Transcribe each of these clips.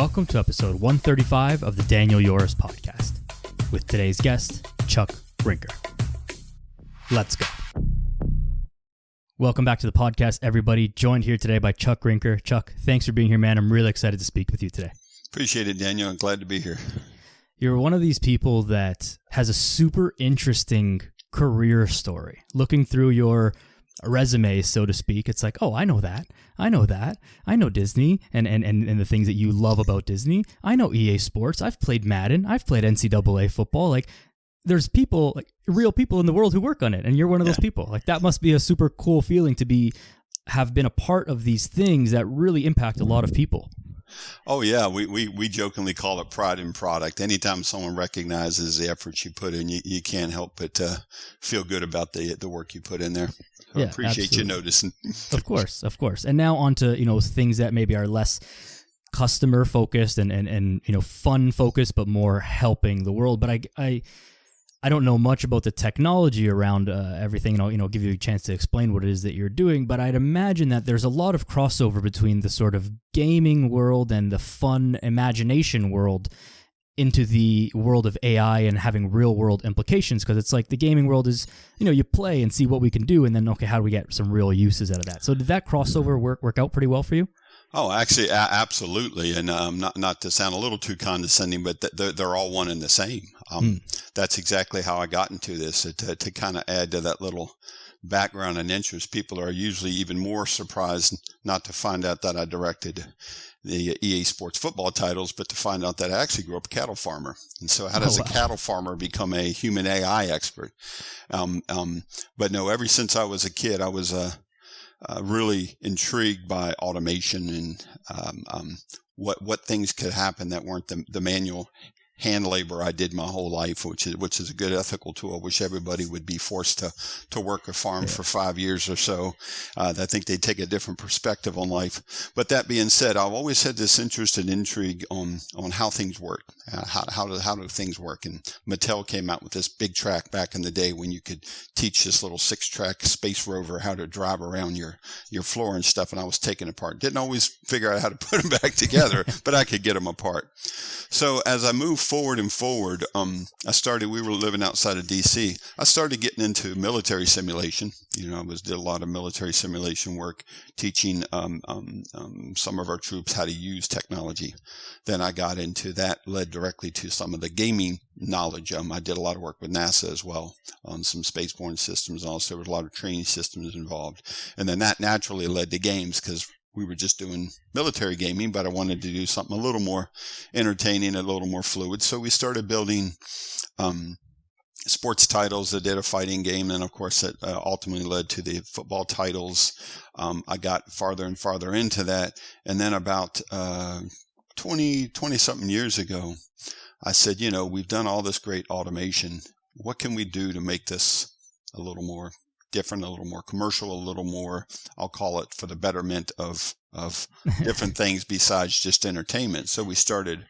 Welcome to episode 135 of the Daniel Yoris podcast with today's guest, Chuck Rinker. Let's go. Welcome back to the podcast, everybody. Joined here today by Chuck Rinker. Chuck, thanks for being here, man. I'm really excited to speak with you today. Appreciate it, Daniel. I'm glad to be here. You're one of these people that has a super interesting career story. Looking through your resume, so to speak, it's like, oh, I know that. I know Disney and the things that you love about Disney. I know EA Sports. I've played Madden. I've played NCAA football. Like, there's people, like real people in the world who work on it, and you're one of those people. Like, that must be a super cool feeling to have been a part of these things that really impact a lot of people. Oh, yeah. We jokingly call it pride in product. Anytime someone recognizes the efforts you put in, you can't help but feel good about the work you put in there. So yeah, I appreciate absolutely. you noticing. Of course. And now on to, things that maybe are less customer focused and fun focused, but more helping the world. But I don't know much about the technology around everything, and I'll give you a chance to explain what it is that you're doing, but I'd imagine that there's a lot of crossover between the sort of gaming world and the fun imagination world into the world of AI and having real world implications, because it's like the gaming world is, you play and see what we can do, and then, okay, how do we get some real uses out of that? So did that crossover work out pretty well for you? Oh, actually, absolutely. And not to sound a little too condescending, but they're all one and the same. That's exactly how I got into this, to kind of add to that little background and interest. People are usually even more surprised not to find out that I directed the EA Sports football titles, but to find out that I actually grew up a cattle farmer. And so how does a cattle farmer become a human AI expert? But no, ever since I was a kid, I was really intrigued by automation and what things could happen that weren't the manual hand labor I did my whole life, which is a good ethical tool. I wish everybody would be forced to work a farm for 5 years or so. I think they take a different perspective on life. But that being said, I've always had this interest and intrigue on how things work. How do things work? And Mattel came out with this big track back in the day when you could teach this little 6-track space rover how to drive around your floor and stuff. And I was taking it apart. Didn't always figure out how to put them back together, but I could get them apart. So as I moved forward, we were living outside of DC. I started getting into military simulation. I did a lot of military simulation work, teaching some of our troops how to use technology. Then I got into that, led directly to some of the gaming knowledge. I did a lot of work with NASA as well on some spaceborne systems. Also, there was a lot of training systems involved. And then that naturally led to games, because we were just doing military gaming, but I wanted to do something a little more entertaining, a little more fluid. So we started building sports titles that did a fighting game. And of course, that ultimately led to the football titles. I got farther and farther into that. And then about 20-something years ago, I said, we've done all this great automation. What can we do to make this a little more different, a little more commercial, a little more, I'll call it, for the betterment of different things besides just entertainment. So we started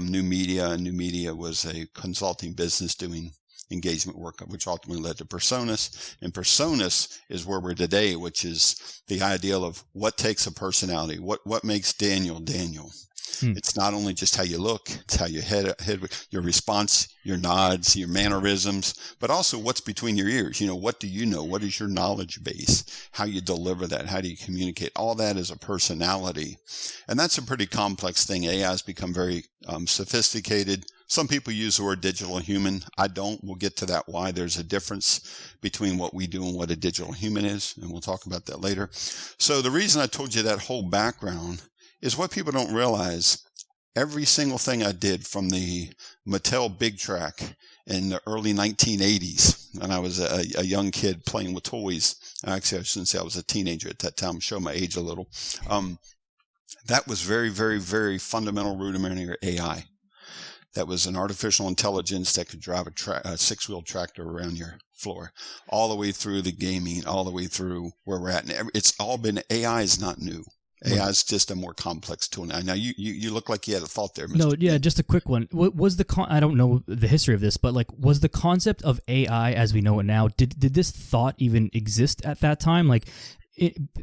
New Media, and New Media was a consulting business doing engagement work, which ultimately led to PRSONAS. And PRSONAS is where we're today, which is the ideal of what takes a personality, what makes Daniel Daniel. It's not only just how you look, it's how your head, your response, your nods, your mannerisms, but also what's between your ears. What do you know? What is your knowledge base? How you deliver that? How do you communicate? All that is a personality. And that's a pretty complex thing. AI has become very sophisticated. Some people use the word digital human. I don't. We'll get to that why. There's a difference between what we do and what a digital human is, and we'll talk about that later. So the reason I told you that whole background is what people don't realize. Every single thing I did from the Mattel Big Track in the early 1980s, and I was a young kid playing with toys. Actually, I shouldn't say I was a teenager at that time. Show my age a little. That was very, very, very fundamental rudimentary AI. That was an artificial intelligence that could drive a six-wheel tractor around your floor, all the way through the gaming, all the way through where we're at. And it's all been, AI is not new. AI is just a more complex tool now. Now, you look like you had a thought there, Mr. No, yeah, just a quick one. What was I don't know the history of this, but was the concept of AI as we know it now, did this thought even exist at that time?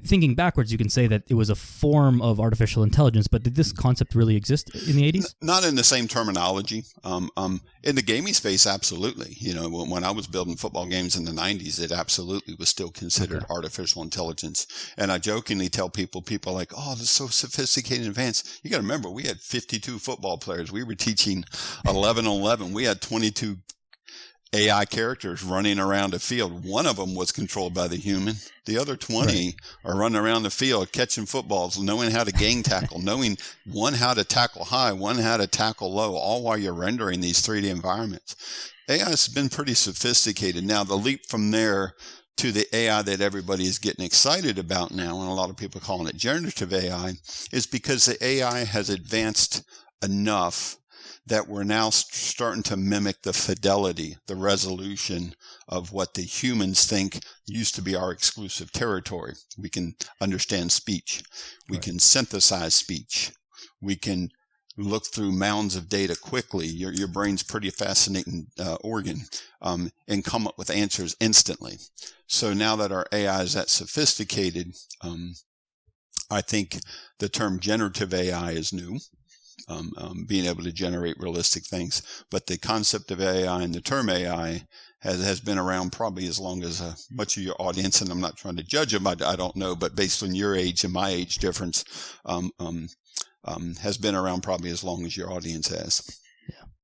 thinking backwards, you can say that it was a form of artificial intelligence, but did this concept really exist in the 80s? Not in the same terminology. In the gaming space, absolutely. When I was building football games in the 90s, it absolutely was still considered artificial intelligence. And I jokingly tell people are like, oh, this is so sophisticated and advanced. You got to remember, we had 52 football players. We were teaching 11 on 11. We had 22 AI characters running around the field. One of them was controlled by the human. The other 20 are running around the field, catching footballs, knowing how to gang tackle, knowing one how to tackle high, one how to tackle low, all while you're rendering these 3D environments. AI has been pretty sophisticated. Now, the leap from there to the AI that everybody is getting excited about now, and a lot of people are calling it generative AI, is because the AI has advanced enough that we're now starting to mimic the fidelity, the resolution of what the humans think used to be our exclusive territory. We can understand speech. We can synthesize speech. We can look through mounds of data quickly. Your brain's pretty fascinating organ, and come up with answers instantly. So now that our AI is that sophisticated, I think the term generative AI is new. Being able to generate realistic things. But the concept of AI and the term AI has been around probably as long as much of your audience, and I'm not trying to judge them, I don't know, but based on your age and my age difference, has been around probably as long as your audience has.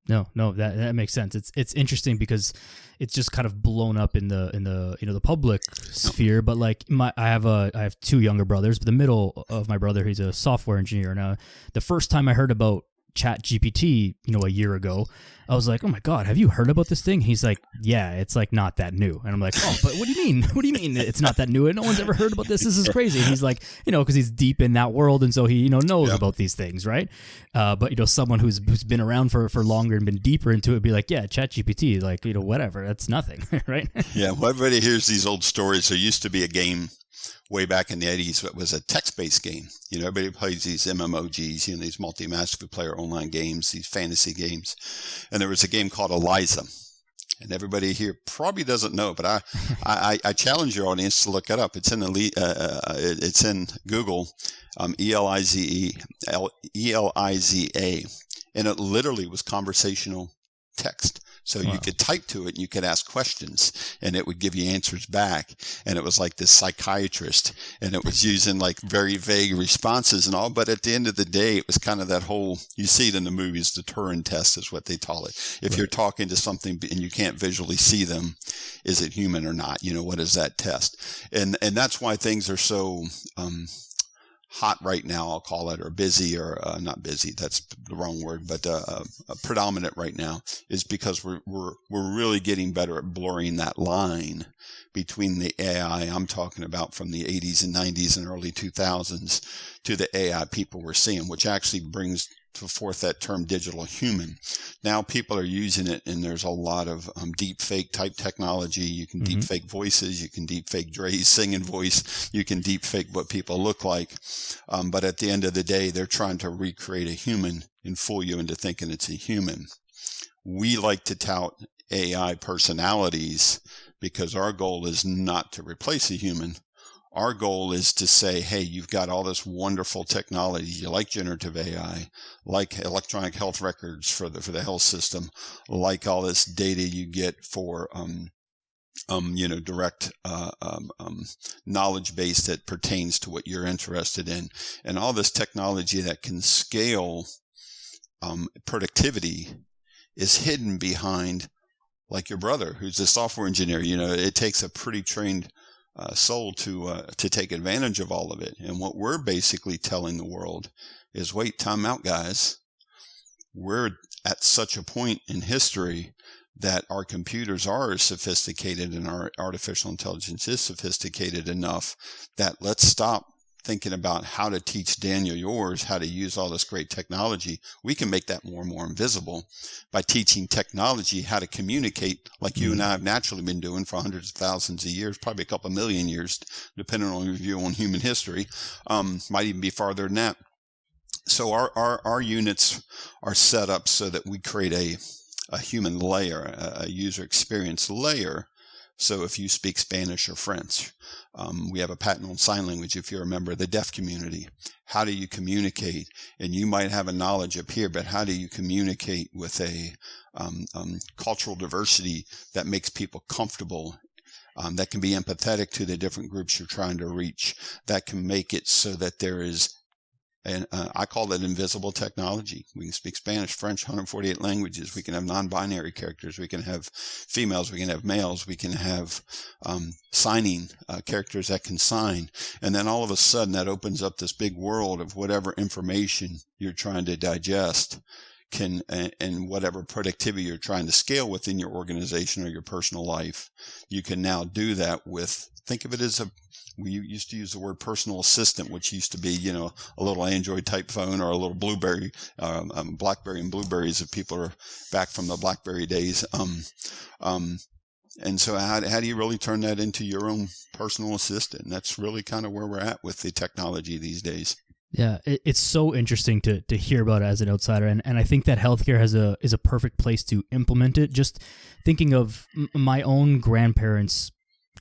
Yeah. No, that makes sense. It's interesting because it's just kind of blown up in the public sphere. But like I have two younger brothers, but the middle of my brother, he's a software engineer. Now, the first time I heard about ChatGPT, a year ago, I was like, oh my God, have you heard about this thing? He's like, yeah, it's like not that new. And I'm like, oh, but what do you mean? What do you mean it's not that new? And no one's ever heard about this. This is crazy. And he's like, because he's deep in that world. And so he, knows about these things. Right. But, someone who's been around for longer and been deeper into it would be like, yeah, ChatGPT, like, whatever. That's nothing. Right. Yeah. Well, everybody hears these old stories. There used to be a game way back in the 80s, it was a text-based game. Everybody plays these MMOGs, these multi-master player online games, these fantasy games. And there was a game called Eliza. And everybody here probably doesn't know, but I challenge your audience to look it up. It's in it's in Google, Eliza, and it literally was conversational text. So you could type to it and you could ask questions and it would give you answers back. And it was like this psychiatrist and it was using like very vague responses and all. But at the end of the day, it was kind of that whole, you see it in the movies, the Turing test is what they call it. If you're talking to something and you can't visually see them, is it human or not? What is that test? And that's why things are so, hot right now, I'll call it, or busy, or not busy, that's the wrong word, but predominant right now, is because we're really getting better at blurring that line between the AI I'm talking about from the 80s and 90s and early 2000s to the AI people we're seeing, which actually brings forth that term digital human. Now people are using it, and there's a lot of deep fake type technology. You can deep fake voices. You can deep fake Dre's singing voice. You can deep fake what people look like. But at the end of the day, they're trying to recreate a human and fool you into thinking it's a human. We like to tout AI personalities because our goal is not to replace a human. Our goal is to say, hey, you've got all this wonderful technology. You like generative AI, like electronic health records for the health system, like all this data you get for, direct knowledge base that pertains to what you're interested in, and all this technology that can scale productivity is hidden behind, like your brother, who's a software engineer. It takes a pretty trained soul to take advantage of all of it. And what we're basically telling the world is, wait, time out, guys. We're at such a point in history that our computers are sophisticated and our artificial intelligence is sophisticated enough that let's stop thinking about how to teach Daniel yours how to use all this great technology. We can make that more and more invisible by teaching technology how to communicate, like you and I have naturally been doing for hundreds of thousands of years, probably a couple million years, depending on your view on human history. Might even be farther than that. So our units are set up so that we create a human layer, a user experience layer, So if you speak Spanish or French, we have a patent on sign language if you're a member of the deaf community. How do you communicate? And you might have a knowledge up here, but how do you communicate with a cultural diversity that makes people comfortable, that can be empathetic to the different groups you're trying to reach, that can make it so that there is, and I call it invisible technology. We can speak Spanish, French, 148 languages. We can have non-binary characters. We can have females. We can have males. We can have signing characters that can sign. And then all of a sudden that opens up this big world of whatever information you're trying to digest can, and whatever productivity you're trying to scale within your organization or your personal life. You can now do that with, think of it as we used to use the word personal assistant, which used to be, a little Android type phone or a little BlueBerry, BlackBerry and Blueberries if people are back from the BlackBerry days. And so how do you really turn that into your own personal assistant? And that's really kind of where we're at with the technology these days. Yeah, it's so interesting to hear about it as an outsider, and I think that healthcare is a perfect place to implement it. Just thinking of my own grandparents'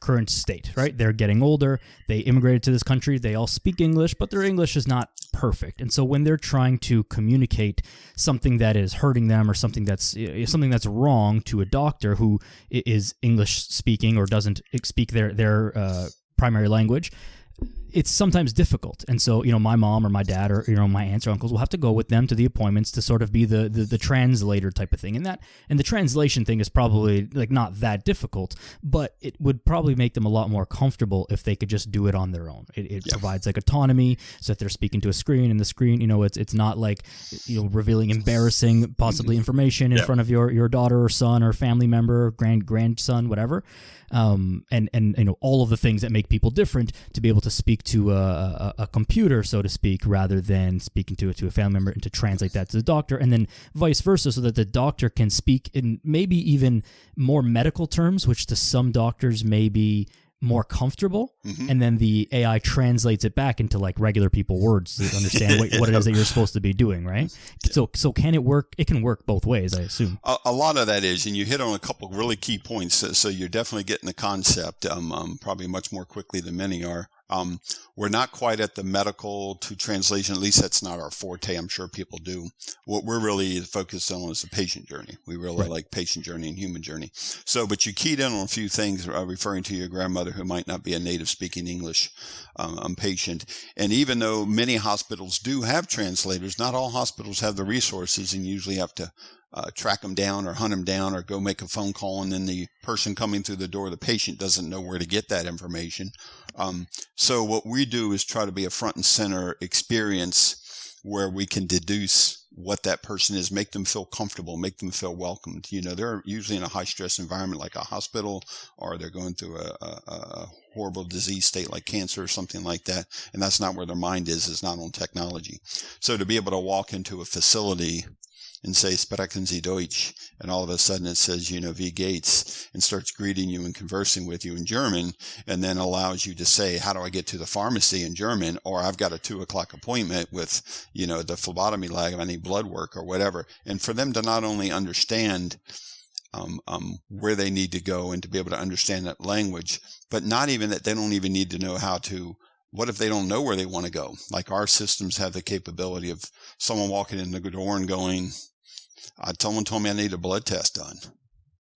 current state, right? They're getting older. They immigrated to this country. They all speak English, but their English is not perfect. And so when they're trying to communicate something that is hurting them or something that's wrong to a doctor who is English speaking or doesn't speak their primary language, it's sometimes difficult. And so, my mom or my dad or, my aunts or uncles will have to go with them to the appointments to sort of be the translator type of thing. And the translation thing is probably like not that difficult, but it would probably make them a lot more comfortable if they could just do it on their own. It provides like autonomy so that they're speaking to a screen, and the screen, it's not like, revealing embarrassing possibly information in front of your daughter or son or family member, grandson, whatever. And all of the things that make people different, to be able to speak to a computer, so to speak, rather than speaking to a family member, and to translate that to the doctor, and then vice versa, so that the doctor can speak in maybe even more medical terms, which to some doctors may be more comfortable, and then the AI translates it back into like regular people words to understand what it is that you're supposed to be doing, right? So can it work? It can work both ways, I assume. A lot of that is, and you hit on a couple really key points. So you're definitely getting the concept, probably much more quickly than many are. We're not quite at the medical to translation. At least that's not our forte. I'm sure people do. What we're really focused on is the patient journey. We really like patient journey and human journey. So, but you keyed in on a few things, referring to your grandmother who might not be a native speaking English patient. And even though many hospitals do have translators, not all hospitals have the resources, and usually have to track them down or hunt them down or go make a phone call, and then the person coming through the door, the patient, doesn't know where to get that information. So what we do is try to be a front and center experience where we can deduce what that person is, make them feel comfortable, make them feel welcomed. They're usually in a high stress environment like a hospital, or they're going through a horrible disease state like cancer or something like that. And that's not where their mind is not on technology. So to be able to walk into a facility and say, "Sprechen Sie Deutsch," and all of a sudden it says, "Wie geht's," and starts greeting you and conversing with you in German, and then allows you to say, "How do I get to the pharmacy?" in German, or "I've got a 2:00 appointment with, the phlebotomy lab, I need blood work," or whatever. And for them to not only understand where they need to go and to be able to understand that language, but not even that, they don't even need to know how to. What if they don't know where they want to go? Like, our systems have the capability of someone walking in the door and going, "Someone told me I need a blood test done."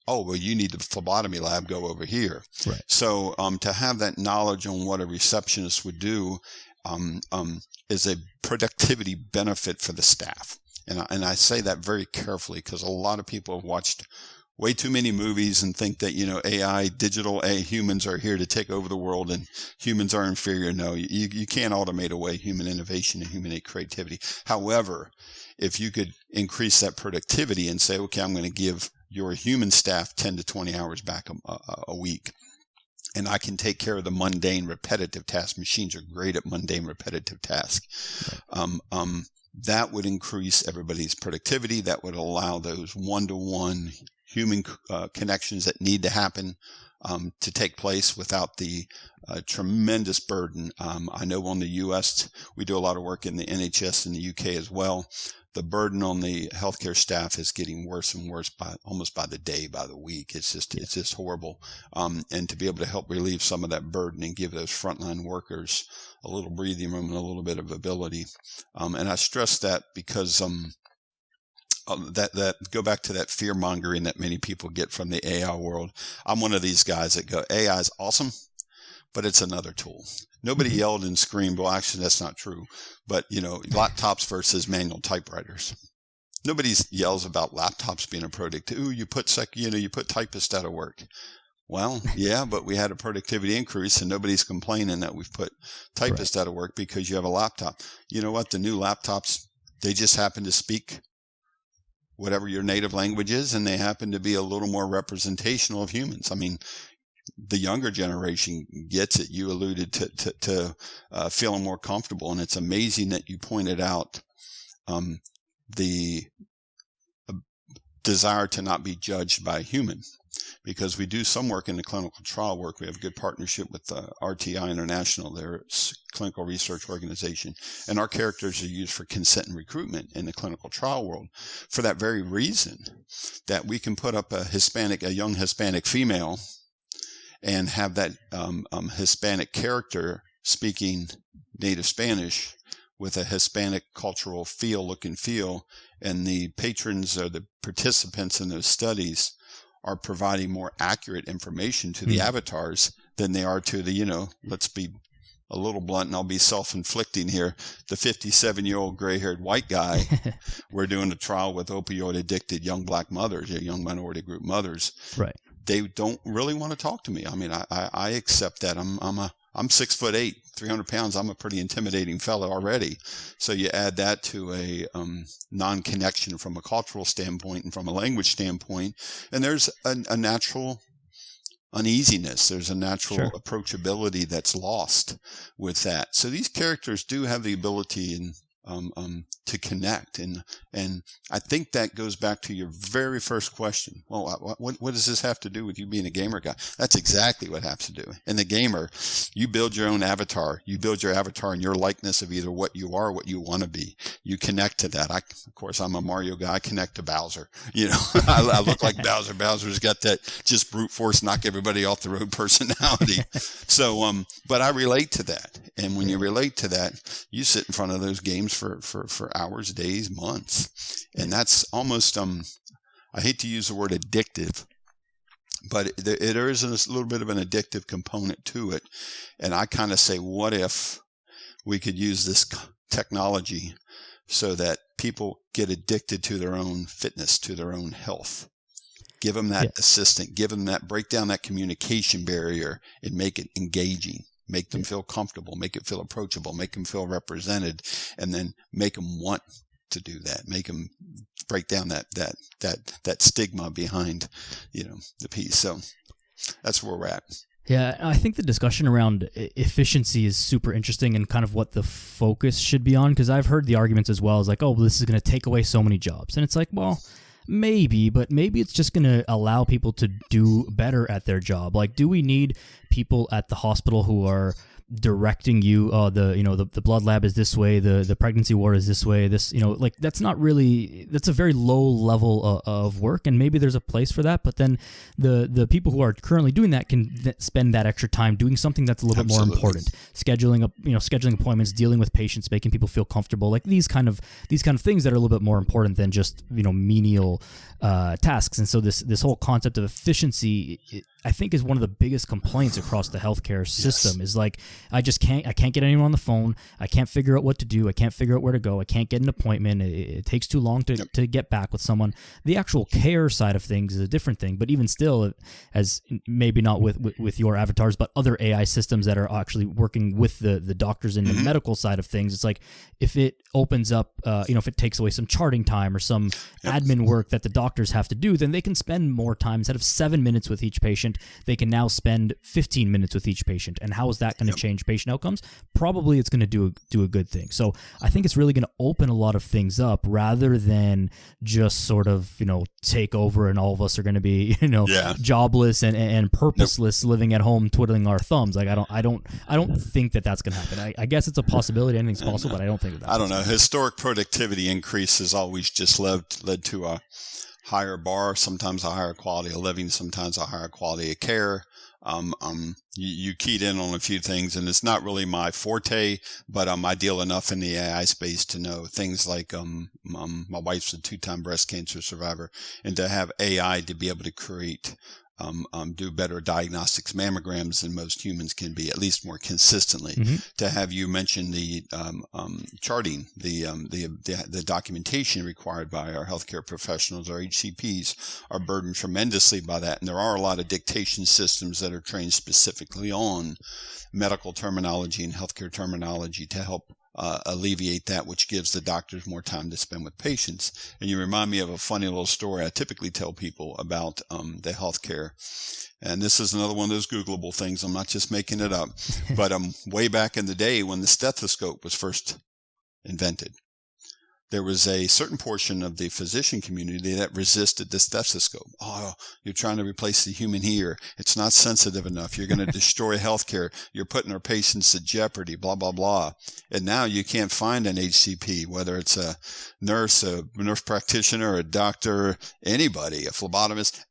"Oh, well, you need the phlebotomy lab, go over here." Right. So to have that knowledge on what a receptionist would do is a productivity benefit for the staff. And I say that very carefully, because a lot of people have watched way too many movies and think that, AI, humans are here to take over the world and humans are inferior. No, you can't automate away human innovation and human creativity. However, if you could increase that productivity and say, "Okay, I'm going to give your human staff 10 to 20 hours back a week, and I can take care of the mundane, repetitive tasks." Machines are great at mundane, repetitive tasks. Right. That would increase everybody's productivity. That would allow those one-to-one human connections that need to happen to take place without the tremendous burden. I know on the U.S., we do a lot of work in the NHS in the UK as well. the burden on the healthcare staff is getting worse and worse almost by the day, by the week. It's just horrible. And to be able to help relieve some of that burden and give those frontline workers a little breathing room and a little bit of ability. And I stress that because, that go back to that fear mongering that many people get from the AI world. I'm one of these guys that go, AI is awesome, but it's another tool. Nobody yelled and screamed. Well, actually, that's not true. But, laptops versus manual typewriters. Nobody yells about laptops being a product. Ooh, you put typists out of work. Well, yeah, but we had a productivity increase, and nobody's complaining that we've put typists out of work because you have a laptop. You know what? The new laptops, they just happen to speak whatever your native language is, and they happen to be a little more representational of humans. I mean, the younger generation gets it. You alluded to feeling more comfortable, and it's amazing that you pointed out the desire to not be judged by a human, because we do some work in the clinical trial work. We have a good partnership with RTI International, their clinical research organization, and our characters are used for consent and recruitment in the clinical trial world for that very reason, that we can put up a young Hispanic female and have that Hispanic character speaking native Spanish with a Hispanic cultural look and feel, and the patrons or the participants in those studies are providing more accurate information to the avatars than they are to the, let's be a little blunt and I'll be self-inflicting here, the 57-year-old gray-haired white guy. We're doing a trial with opioid-addicted young black mothers, young minority group mothers. Right. They don't really want to talk to me. I mean, I accept that. I'm 6'8", 300 pounds. I'm a pretty intimidating fellow already. So you add that to a non-connection from a cultural standpoint and from a language standpoint, and there's a natural uneasiness. There's a natural approachability that's lost with that. So these characters do have the ability to connect, and I think that goes back to your very first question. Well, what does this have to do with you being a gamer guy? That's exactly what has to do. And the gamer, you build your own avatar. You build your avatar in your likeness of either what you are or what you want to be. You connect to that. Of course, I'm a Mario guy. I connect to Bowser. I look like Bowser. Bowser's got that just brute force, knock everybody off the road personality. So, but I relate to that. And when you relate to that, you sit in front of those games for hours, days, months. And that's almost, I hate to use the word addictive, but there is a little bit of an addictive component to it. And I kind of say, what if we could use this technology so that people get addicted to their own fitness, to their own health? Give them that assistant, give them that, break down that communication barrier and make it engaging. Make them feel comfortable, make it feel approachable, make them feel represented, and then make them want to do that. Make them break down that stigma behind, the piece. So that's where we're at. Yeah, I think the discussion around efficiency is super interesting and kind of what the focus should be on, because I've heard the arguments as well as like, oh, this is going to take away so many jobs. And it's like, well, maybe, but maybe it's just going to allow people to do better at their job. Like, do we need people at the hospital who are directing you, the blood lab is this way, the pregnancy ward is this way, that's not really, that's a very low level of work, and maybe there's a place for that, but then the people who are currently doing that can spend that extra time doing something that's a little bit more important, scheduling appointments, dealing with patients, making people feel comfortable, like these kind of things that are a little bit more important than just menial tasks. And so this whole concept of efficiency, I think, is one of the biggest complaints across the healthcare system. Is like, I can't get anyone on the phone. I can't figure out what to do. I can't figure out where to go. I can't get an appointment. It takes too long to get back with someone. The actual care side of things is a different thing, but even still, as maybe not with your avatars, but other AI systems that are actually working with the doctors in the medical side of things, it's like, if it opens up, if it takes away some charting time or some admin work that the doctors have to do, then they can spend more time. Instead of 7 minutes with each patient, they can now spend 15 minutes with each patient. And how is that going to change change patient outcomes, probably it's going to do a good thing. So I think it's really going to open a lot of things up rather than just sort of, take over and all of us are going to be, jobless and purposeless, living at home twiddling our thumbs. Like I don't think that's going to happen. I guess it's a possibility. Anything's possible, but I don't think that's. I don't know. Historic productivity increase has always just led to a higher bar, sometimes a higher quality of living, sometimes a higher quality of care. You keyed in on a few things, and it's not really my forte, but I deal enough in the AI space to know things like my wife's a 2-time breast cancer survivor, and to have AI to be able to create do better diagnostics mammograms than most humans can be, at least more consistently. Mm-hmm. To have you mention the charting, the documentation required by our healthcare professionals, our HCPs, are burdened tremendously by that. And there are a lot of dictation systems that are trained specifically on medical terminology and healthcare terminology to help alleviate that, which gives the doctors more time to spend with patients. And you remind me of a funny little story I typically tell people about the healthcare. And this is another one of those Googleable things. I'm not just making it up. But way back in the day when the stethoscope was first invented, there was a certain portion of the physician community that resisted the stethoscope. Oh, you're trying to replace the human ear. It's not sensitive enough. You're going to destroy healthcare. You're putting our patients at jeopardy, blah, blah, blah. And now you can't find an HCP, whether it's a nurse practitioner, a doctor, anybody, a phlebotomist.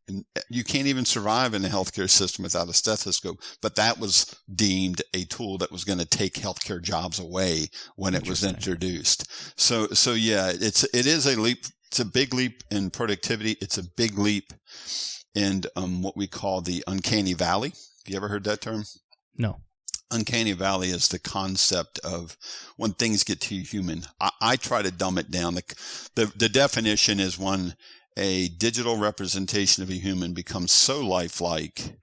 You can't even survive in the healthcare system without a stethoscope. But that was deemed a tool that was going to take healthcare jobs away when it was introduced. So yeah, it is a leap. It's a big leap in productivity. It's a big leap in what we call the uncanny valley. Have you ever heard that term? No. Uncanny valley is the concept of when things get too human. I try to dumb it down. The definition is when a digital representation of a human becomes so lifelike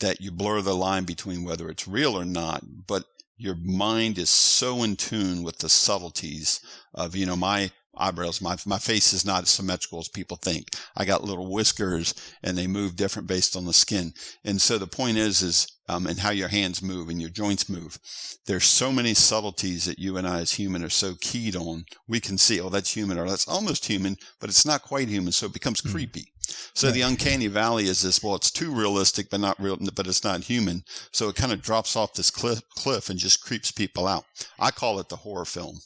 that you blur the line between whether it's real or not, but your mind is so in tune with the subtleties of, my eyebrows. My face is not as symmetrical as people think. I got little whiskers and they move different based on the skin. And so the point is and how your hands move and your joints move. There's so many subtleties that you and I as human are so keyed on. We can see, oh, that's human or that's almost human, but it's not quite human. So it becomes creepy. So the uncanny valley is this, well, it's too realistic, but not real, but it's not human. So it kind of drops off this cliff and just creeps people out. I call it the horror film.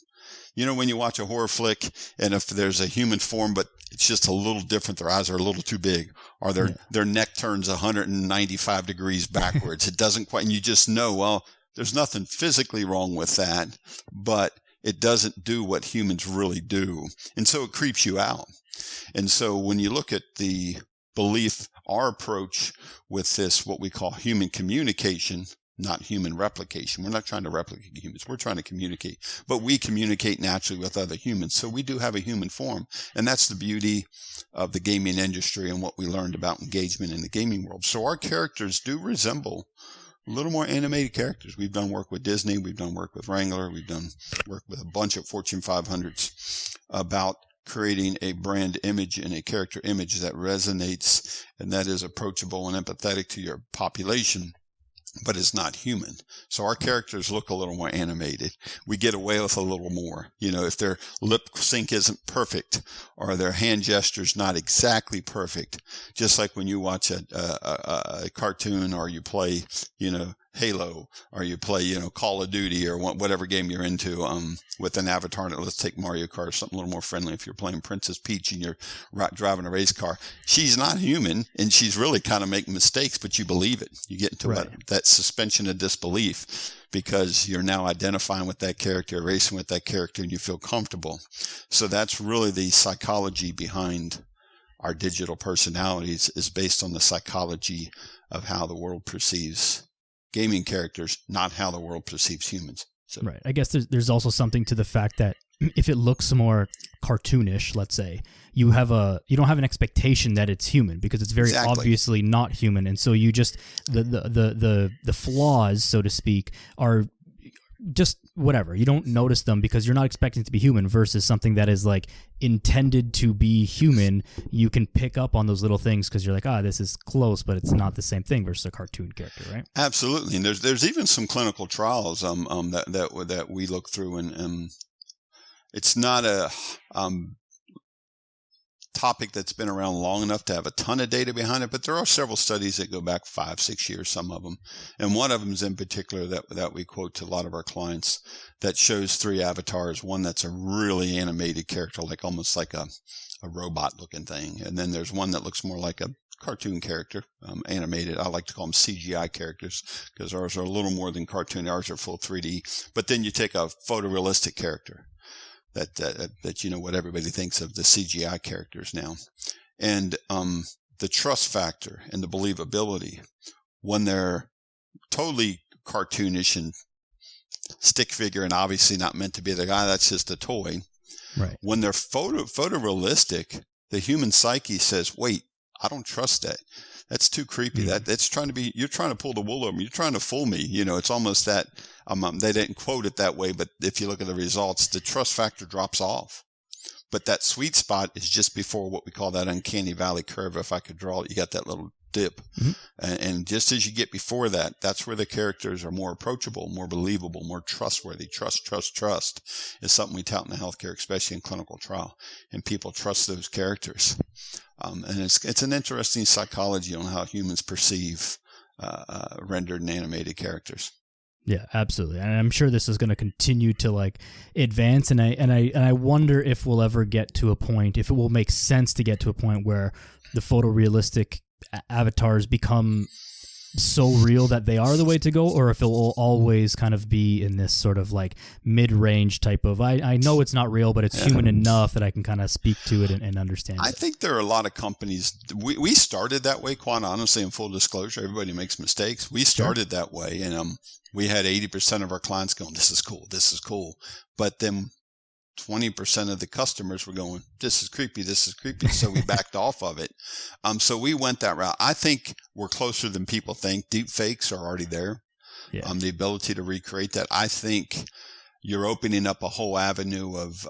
When you watch a horror flick and if there's a human form, but it's just a little different, their eyes are a little too big or their neck turns 195 degrees backwards. It doesn't quite, and you just know, well, there's nothing physically wrong with that, but it doesn't do what humans really do. And so it creeps you out. And so when you look at the belief, our approach with this, what we call human communication, not human replication. We're not trying to replicate humans. We're trying to communicate. But we communicate naturally with other humans. So we do have a human form. And that's the beauty of the gaming industry and what we learned about engagement in the gaming world. So our characters do resemble a little more animated characters. We've done work with Disney. We've done work with Wrangler. We've done work with a bunch of Fortune 500s about creating a brand image and a character image that resonates and that is approachable and empathetic to your population, but it's not human. So our characters look a little more animated. We get away with a little more. If their lip sync isn't perfect or their hand gestures not exactly perfect, just like when you watch a cartoon or you play, Halo or you play, Call of Duty or whatever game you're into, with an avatar. Let's take Mario Kart, something a little more friendly. If you're playing Princess Peach and you're driving a race car, she's not human and she's really kind of making mistakes, but you believe it. You get into that suspension of disbelief because you're now identifying with that character, racing with that character, and you feel comfortable. So that's really the psychology behind our digital personalities is based on the psychology of how the world perceives gaming characters, not how the world perceives humans. So. Right. I guess there's also something to the fact that if it looks more cartoonish, let's say, you don't have an expectation that it's human because it's very obviously not human, and so you just the flaws, so to speak, are just whatever. You don't notice them because you're not expecting it to be human versus something that is like intended to be human. You can pick up on those little things because you're like, this is close, but it's not the same thing versus a cartoon character, right? Absolutely. And there's even some clinical trials that we look through, and it's not a topic that's been around long enough to have a ton of data behind it, but there are several studies that go back 5-6 years, some of them. And one of them is in particular that we quote to a lot of our clients that shows 3 avatars. One that's a really animated character, like almost like a robot looking thing. And then there's one that looks more like a cartoon character, animated. I like to call them CGI characters because ours are a little more than cartoon. Ours are full 3D. But then you take a photorealistic character. That what everybody thinks of the CGI characters now. And the trust factor and the believability, when they're totally cartoonish and stick figure and obviously not meant to be the guy, that's just a toy. Right. When they're photorealistic, the human psyche says, wait, I don't trust that. That's too creepy. That's trying to be, you're trying to pull the wool over me. You're trying to fool me. It's almost that, they didn't quote it that way, but if you look at the results, the trust factor drops off. But that sweet spot is just before what we call that uncanny valley curve. If I could draw it, you got that little dip. Mm-hmm. And just as you get before that, that's where the characters are more approachable, more believable, more trustworthy. Trust is something we tout in the healthcare, especially in clinical trial. And people trust those characters. And it's an interesting psychology on how humans perceive rendered and animated characters. Yeah, absolutely. And I'm sure this is going to continue to like advance. And I wonder if we'll ever get to a point, if it will make sense to get to a point where the photorealistic avatars become so real that they are the way to go, or if it will always kind of be in this sort of like mid-range type of, I know it's not real, but it's human enough that I can kind of speak to it and understand it. I think there are a lot of companies, we started that way, quite honestly, in full disclosure. Everybody makes mistakes. We started that way, and we had 80% of our clients going, this is cool. But then 20% of the customers were going, this is creepy. So we backed off of it. So we went that route. I think we're closer than people think. Deep fakes are already there. Yeah. The ability to recreate that. I think you're opening up a whole avenue of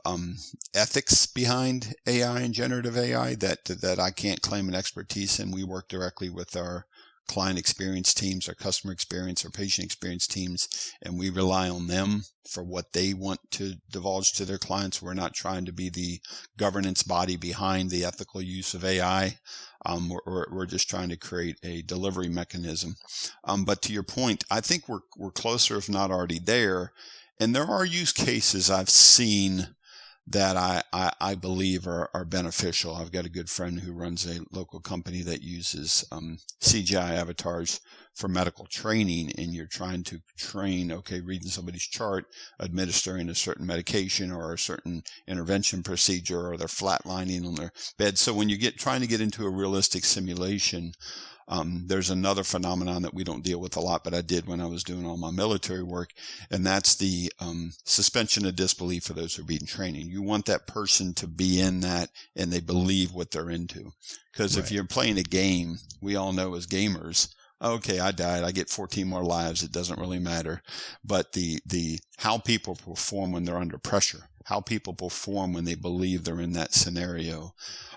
ethics behind AI and generative AI that I can't claim an expertise in. We work directly with our client experience teams, our customer experience, our patient experience teams, and we rely on them for what they want to divulge to their clients. We're not trying to be the governance body behind the ethical use of AI. We're just trying to create a delivery mechanism. But to your point, I think we're closer, if not already there. And there are use cases I've seen that I believe are beneficial. I've got a good friend who runs a local company that uses CGI avatars for medical training, and you're trying to train, reading somebody's chart, administering a certain medication or a certain intervention procedure, or they're flatlining on their bed. So when you trying to get into a realistic simulation, there's another phenomenon that we don't deal with a lot, but I did when I was doing all my military work, and that's the suspension of disbelief for those who are being trained. You want that person to be in that and they believe what they're into. Because if you're playing a game, we all know as gamers, okay, I died, I get 14 more lives, it doesn't really matter. But the how people perform when they're under pressure, how people perform when they believe they're in that scenario,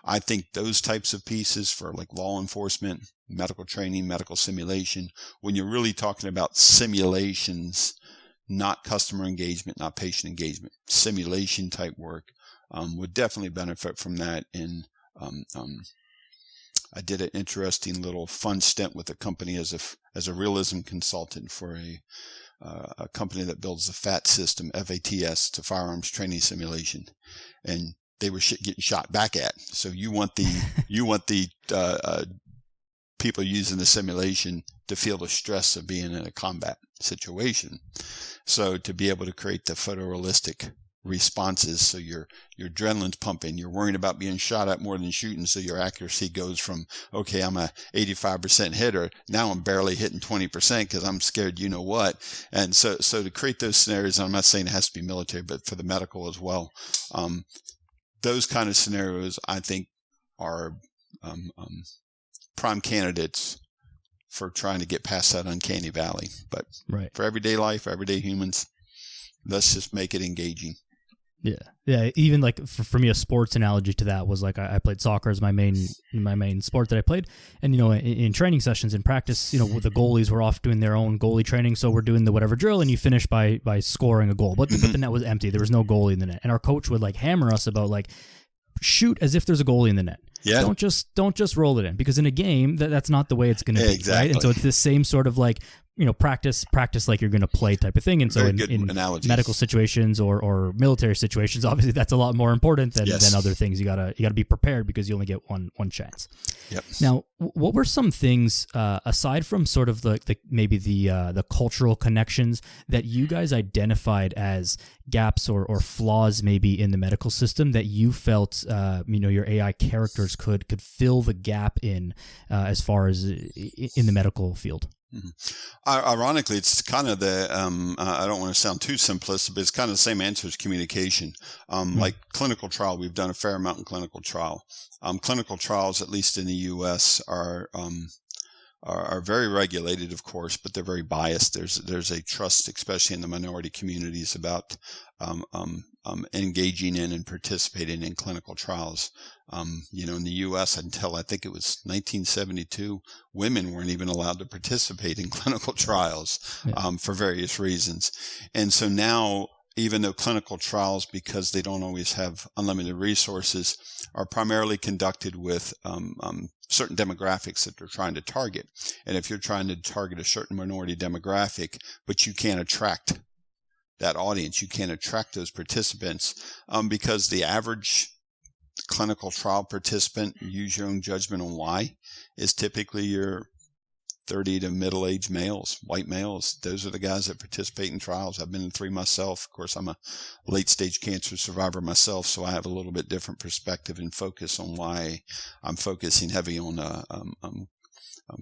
I think those types of pieces for like law enforcement, medical training, medical simulation, when you're really talking about simulations, not customer engagement, not patient engagement, simulation type work, would definitely benefit from that. And I did an interesting little fun stint with a company as a realism consultant for a company that builds the FAT system, FATS, to firearms training simulation, and they were getting shot back at. So you want the people using the simulation to feel the stress of being in a combat situation. So to be able to create the photorealistic responses, so your adrenaline's pumping, you're worrying about being shot at more than shooting, so your accuracy goes from, okay, I'm a 85% hitter, now I'm barely hitting 20% because I'm scared you know what. And so to create those scenarios, I'm not saying it has to be military, but for the medical as well, those kind of scenarios I think are prime candidates for trying to get past that uncanny valley. But for everyday life, everyday humans, Let's just make it engaging. Yeah. Even like for me, a sports analogy to that was like I played soccer as my main sport that I played, and in training sessions in practice, with the goalies were off doing their own goalie training, so we're doing the whatever drill, and you finish by scoring a goal, but the net was empty. There was no goalie in the net, and our coach would like hammer us about like shoot as if there's a goalie in the net. Yeah. Don't just roll it in, because in a game that's not the way it's going to be. Exactly. Right? And so it's this same sort of like practice like you're going to play type of thing. And so in medical situations or military situations, obviously that's a lot more important than other things. You gotta be prepared, because you only get one chance. Yep. Now, what were some things aside from sort of maybe the cultural connections that you guys identified as gaps or flaws maybe in the medical system that you felt your AI characters could fill the gap in as far as in the medical field? Mm-hmm. Ironically, it's kind of the, I don't want to sound too simplistic, but it's kind of the same answer as communication. Like clinical trial, we've done a fair amount in clinical trial. Clinical trials, at least in the U.S., are very regulated, of course, but they're very biased. There's a trust, especially in the minority communities, about engaging in and participating in clinical trials. In the U.S., until I think it was 1972, women weren't even allowed to participate in clinical trials for various reasons. And so now, even though clinical trials, because they don't always have unlimited resources, are primarily conducted with certain demographics that they're trying to target. And if you're trying to target a certain minority demographic, but you can't attract that audience, you can't attract those participants, because the average clinical trial participant, use your own judgment on why, is typically your 30 to middle-aged males, white males. Those are the guys that participate in trials. I've been in 3 myself. Of course, I'm a late-stage cancer survivor myself, so I have a little bit different perspective and focus on why I'm focusing heavy on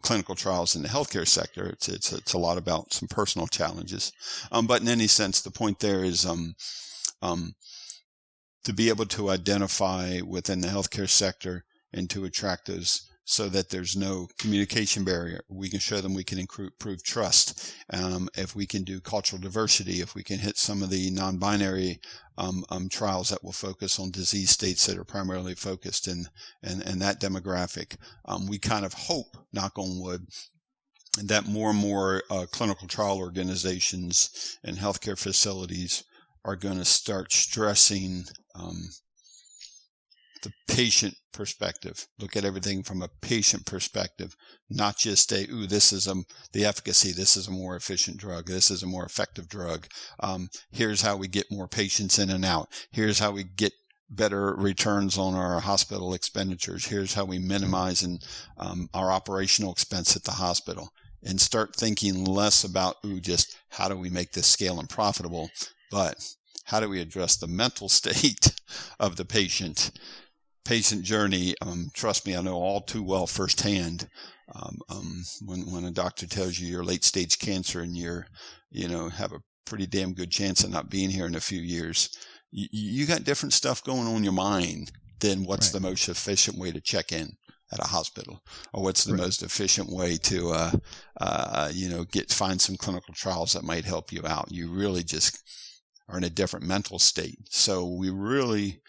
clinical trials in the healthcare sector. It's a lot about some personal challenges. But in any sense, the point there is to be able to identify within the healthcare sector and to attract those, so that there's no communication barrier. We can show them we can improve trust. If we can do cultural diversity, if we can hit some of the non-binary trials that will focus on disease states that are primarily focused in that demographic, we kind of hope, knock on wood, that more and more clinical trial organizations and healthcare facilities are going to start stressing the patient perspective. Look at everything from a patient perspective, not just this is the efficacy. This is a more efficient drug. This is a more effective drug. Here's how we get more patients in and out. Here's how we get better returns on our hospital expenditures. Here's how we minimize our operational expense at the hospital, and start thinking less about just how do we make this scale and profitable, but how do we address the mental state of the patient journey. Trust me, I know all too well firsthand. When a doctor tells you you're late stage cancer and have a pretty damn good chance of not being here in a few years, you got different stuff going on in your mind than what's the most efficient way to check in at a hospital, or what's the most efficient way to find some clinical trials that might help you out. You really just are in a different mental state. So we really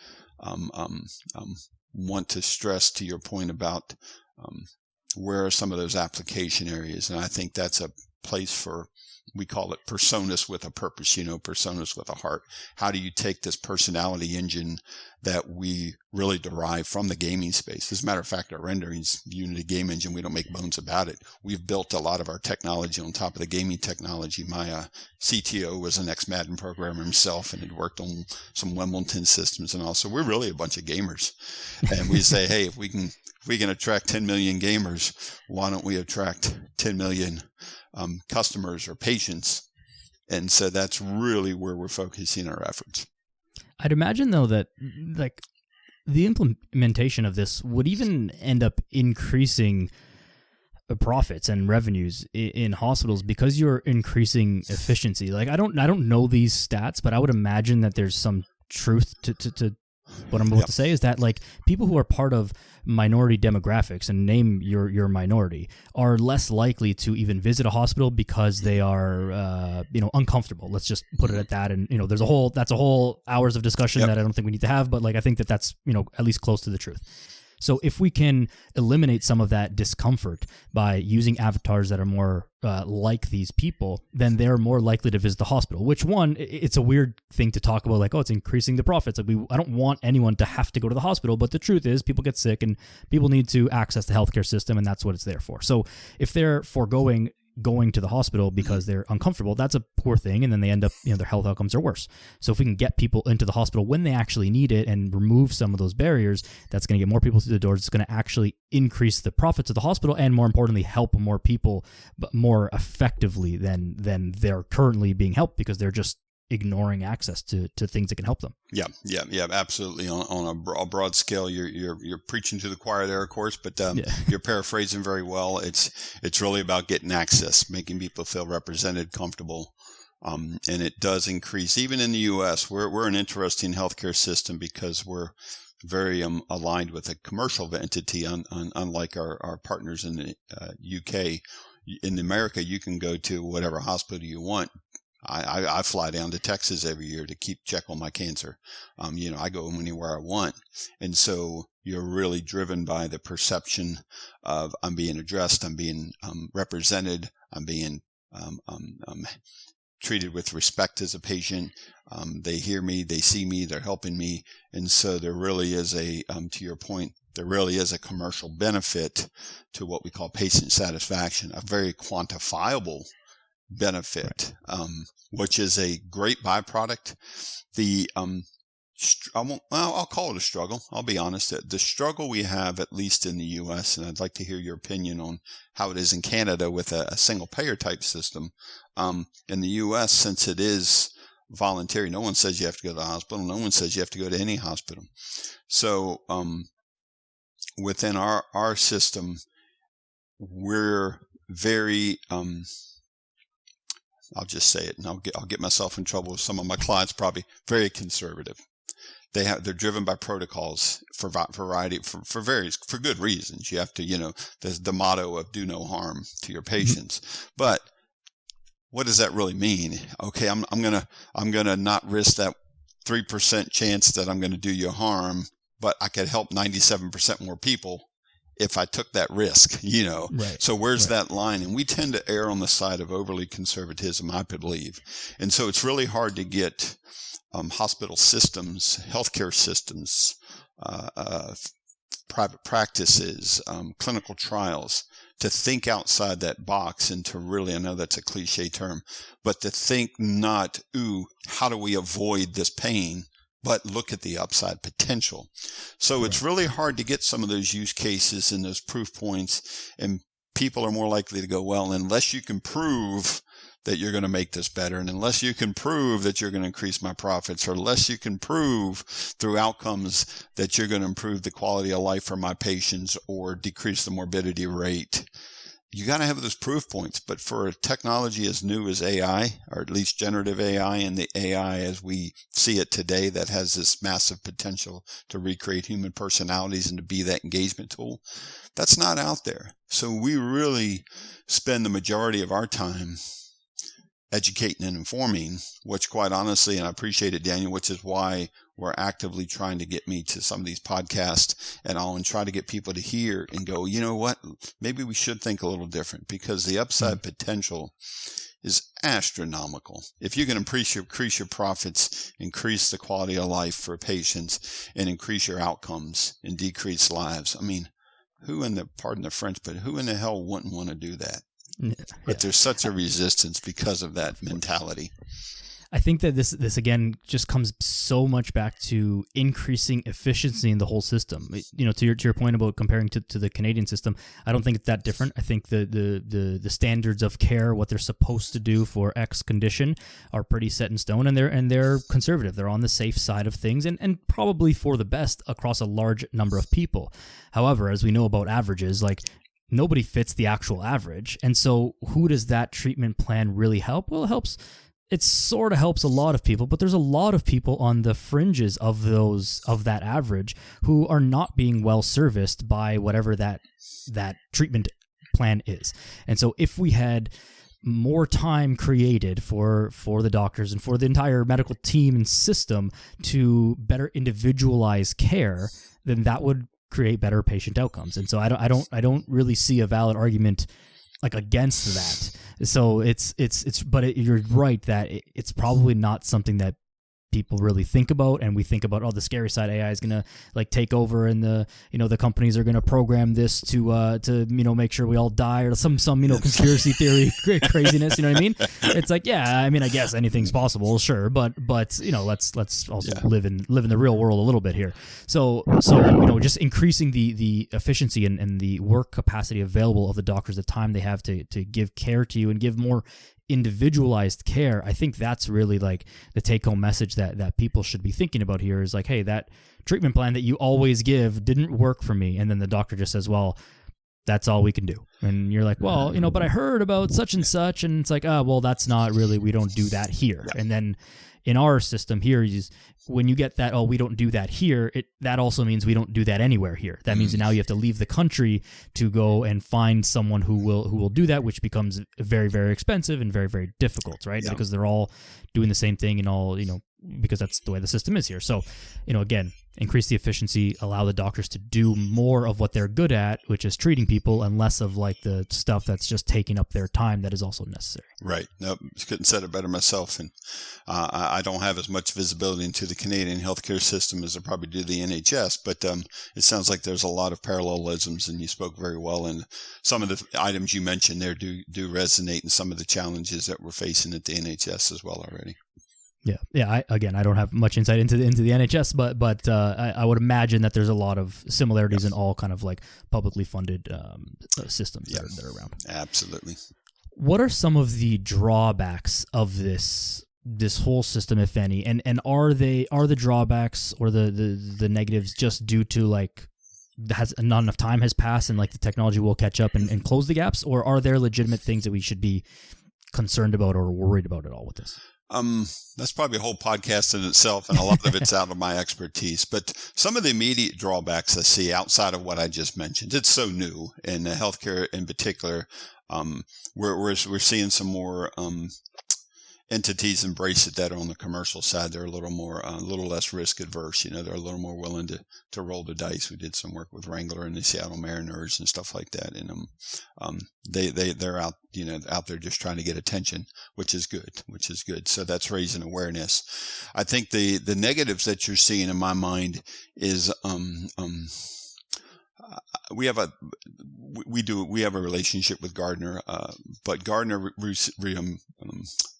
want to stress, to your point about where are some of those application areas. And I think that's a place for, we call it PRSONAS with a purpose, PRSONAS with a heart. How do you take this personality engine that we really derive from the gaming space? As a matter of fact, our rendering's Unity game engine. We don't make bones about it. We've built a lot of our technology on top of the gaming technology. My CTO was an ex-Madden programmer himself and had worked on some Wimbledon systems and all. So we're really a bunch of gamers. And we say, hey, if we can attract 10 million gamers, why don't we attract 10 million customers or patients? And so that's really where we're focusing our efforts. I'd imagine, though, that like the implementation of this would even end up increasing profits and revenues in hospitals because you're increasing efficiency. Like I don't know these stats, but I would imagine that there's some truth to what I'm about to say is that like people who are part of minority demographics, and name your minority, are less likely to even visit a hospital because they are uncomfortable. Let's just put it at that. And that's a whole hours of discussion that I don't think we need to have, but like I think that's at least close to the truth. So if we can eliminate some of that discomfort by using avatars that are more like these people, then they're more likely to visit the hospital, which it's a weird thing to talk about, like, oh, it's increasing the profits. Like I don't want anyone to have to go to the hospital, but the truth is people get sick and people need to access the healthcare system, and that's what it's there for. So if they're foregoing going to the hospital because they're uncomfortable, that's a poor thing, and then they end up, their health outcomes are worse. So if we can get people into the hospital when they actually need it and remove some of those barriers, that's going to get more people through the doors. It's going to actually increase the profits of the hospital, and more importantly, help more people, but more effectively than they're currently being helped, because they're just ignoring access to things that can help them. Yeah, absolutely. On a broad scale, you're preaching to the choir there, of course, but you're paraphrasing very well. It's really about getting access, making people feel represented, comfortable, and it does increase. Even in the U.S., we're an interesting healthcare system because we're very aligned with a commercial entity, unlike our partners in the UK. In America, you can go to whatever hospital you want. I fly down to Texas every year to keep check on my cancer. I go anywhere I want. And so you're really driven by the perception of I'm being addressed, I'm being represented, I'm being treated with respect as a patient. They hear me, they see me, they're helping me. And so there really is to your point, there really is a commercial benefit to what we call patient satisfaction, a very quantifiable benefit, which is a great byproduct. I'll call it a struggle. I'll be honest. The struggle we have, at least in the U.S., and I'd like to hear your opinion on how it is in Canada with a single payer type system. In the U.S., since it is voluntary, no one says you have to go to the hospital. No one says you have to go to any hospital. So within our system, we're very I'll just say it, and I'll get myself in trouble with some of my clients. Probably very conservative. They're driven by protocols for good reasons. You have to, there's the motto of do no harm to your patients. But what does that really mean? Okay, I'm gonna not risk that 3% chance that I'm gonna do you harm, but I could help 97% more people if I took that risk, Right. So where's that line? And we tend to err on the side of overly conservatism, I believe. And so it's really hard to get hospital systems, healthcare systems, private practices, clinical trials to think outside that box and to really, I know that's a cliche term, but to think not, how do we avoid this pain? But look at the upside potential. So It's really hard to get some of those use cases and those proof points, and people are more likely to go, well, unless you can prove that you're going to make this better, and unless you can prove that you're going to increase my profits, or unless you can prove through outcomes that you're going to improve the quality of life for my patients or decrease the morbidity rate, you got to have those proof points. But for a technology as new as AI, or at least generative AI and the AI as we see it today that has this massive potential to recreate human personalities and to be that engagement tool, that's not out there. So we really spend the majority of our time educating and informing, which quite honestly, and I appreciate it, Daniel, which is why we're actively trying to get me to some of these podcasts and try to get people to hear and go, you know what, maybe we should think a little different, because the upside potential is astronomical. If you can increase your profits, increase the quality of life for patients, and increase your outcomes and decrease lives, I mean, pardon the French, but who in the hell wouldn't want to do that? But there's such a resistance because of that mentality. I think that this again just comes so much back to increasing efficiency in the whole system. To your point about comparing to the Canadian system, I don't think it's that different. I think the standards of care, what they're supposed to do for X condition, are pretty set in stone, and they're conservative. They're on the safe side of things, and probably for the best across a large number of people. However, as we know about averages, like, nobody fits the actual average. And so who does that treatment plan really help? Well, it it sort of helps a lot of people, but there's a lot of people on the fringes of that average who are not being well serviced by whatever that treatment plan is. And so if we had more time created for the doctors and for the entire medical team and system to better individualize care, then that would create better patient outcomes. And so I don't really see a valid argument like against that. So you're right that it's probably not something that people really think about, and we think about, the scary side, AI is gonna like take over, and the companies are gonna program this to make sure we all die, or some conspiracy theory craziness. You know what I mean? It's like, yeah, I mean, I guess anything's possible, sure, but let's also live in the real world a little bit here. So just increasing the efficiency and the work capacity available of the doctors, the time they have to give care to you and give more individualized care. I think that's really like the take-home message that people should be thinking about here is like, hey, that treatment plan that you always give didn't work for me. And then the doctor just says, well, that's all we can do. And you're like, well, but I heard about such and such. And it's like, well, that's not really, we don't do that here. Yeah. And then in our system here, when you get that, we don't do that here, that also means we don't do that anywhere here. That means now you have to leave the country to go and find someone who will do that, which becomes very, very expensive and very, very difficult, right? Yeah. Because they're all doing the same thing and all, because that's the way the system is here. So, again, increase the efficiency, allow the doctors to do more of what they're good at, which is treating people, and less of like the stuff that's just taking up their time that is also necessary. Right. Nope. Couldn't said it better myself. And I don't have as much visibility into the Canadian healthcare system as I probably do the NHS, but it sounds like there's a lot of parallelisms, and you spoke very well. And some of the items you mentioned there do resonate in some of the challenges that we're facing at the NHS as well already. Yeah. I don't have much insight into the NHS, but I would imagine that there's a lot of similarities in all kind of like publicly funded systems that are around. Absolutely. What are some of the drawbacks of this whole system, if any? And are the drawbacks or the negatives just due to like not enough time has passed and like the technology will catch up and close the gaps, or are there legitimate things that we should be concerned about or worried about at all with this? That's probably a whole podcast in itself, and a lot of it's out of my expertise. But some of the immediate drawbacks I see outside of what I just mentioned, it's so new, in healthcare in particular. We're seeing some more entities embrace it that are on the commercial side. They're a little less risk adverse. They're a little more willing to roll the dice. We did some work with Wrangler and the Seattle Mariners and stuff like that. And they're out, out there just trying to get attention, which is good. So that's raising awareness. I think the negatives that you're seeing in my mind is we have a relationship with Gartner, but Gartner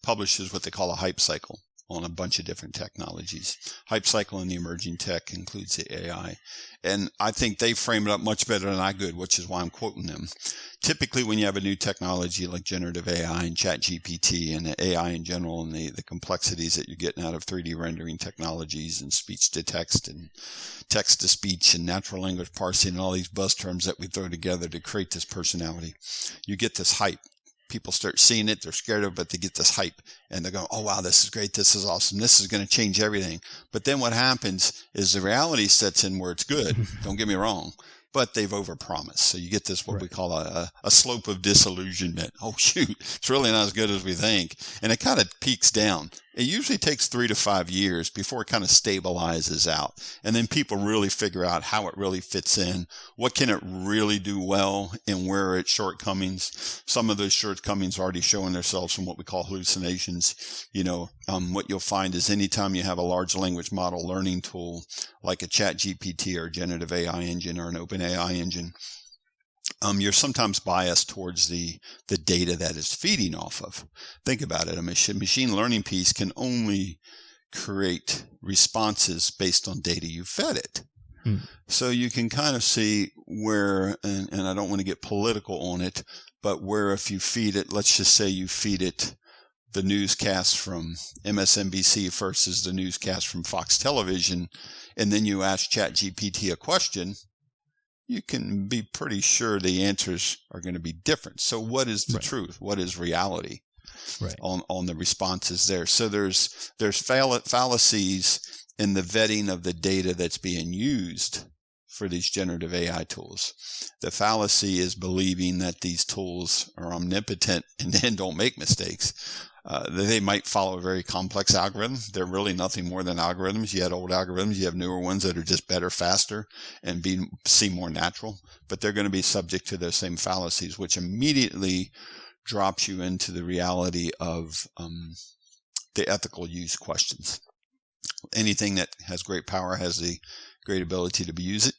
publishes what they call a hype cycle on a bunch of different technologies. Hype cycle in the emerging tech includes the AI. And I think they frame it up much better than I could, which is why I'm quoting them. Typically, when you have a new technology like generative AI and ChatGPT and AI in general, and the complexities that you're getting out of 3D rendering technologies and speech to text and text to speech and natural language parsing and all these buzz terms that we throw together to create this personality, you get this hype. People start seeing it, they're scared of it, but they get this hype and they're going, oh wow, this is great, this is awesome, this is going to change everything. But then what happens is the reality sets in where it's good, don't get me wrong, but they've overpromised. So you get this, what we call a slope of disillusionment. Oh shoot, it's really not as good as we think. And it kind of peaks down. It usually takes 3 to 5 years before it kind of stabilizes out. And then people really figure out how it really fits in. What can it really do well, and where are its shortcomings? Some of those shortcomings are already showing themselves from what we call hallucinations. What you'll find is anytime you have a large language model learning tool like a ChatGPT or a generative AI engine or an open AI engine, you're sometimes biased towards the data that it's feeding off of. Think about it. A machine learning piece can only create responses based on data you fed it. So you can kind of see where, and I don't want to get political on it, but where if you feed it, let's just say you feed it the newscast from MSNBC versus the newscast from Fox Television, and then you ask ChatGPT a question, you can be pretty sure the answers are going to be different. So what is the truth? What is reality? right. on the responses there. So there's fallacies in the vetting of the data that's being used for these generative AI tools. The fallacy is believing that these tools are omnipotent and don't make mistakes. They might follow a very complex algorithm. They're really nothing more than algorithms. You had old algorithms. You have newer ones that are just better, faster, and seem more natural. But they're going to be subject to those same fallacies, which immediately drops you into the reality of the ethical use questions. Anything that has great power has the great ability to be used.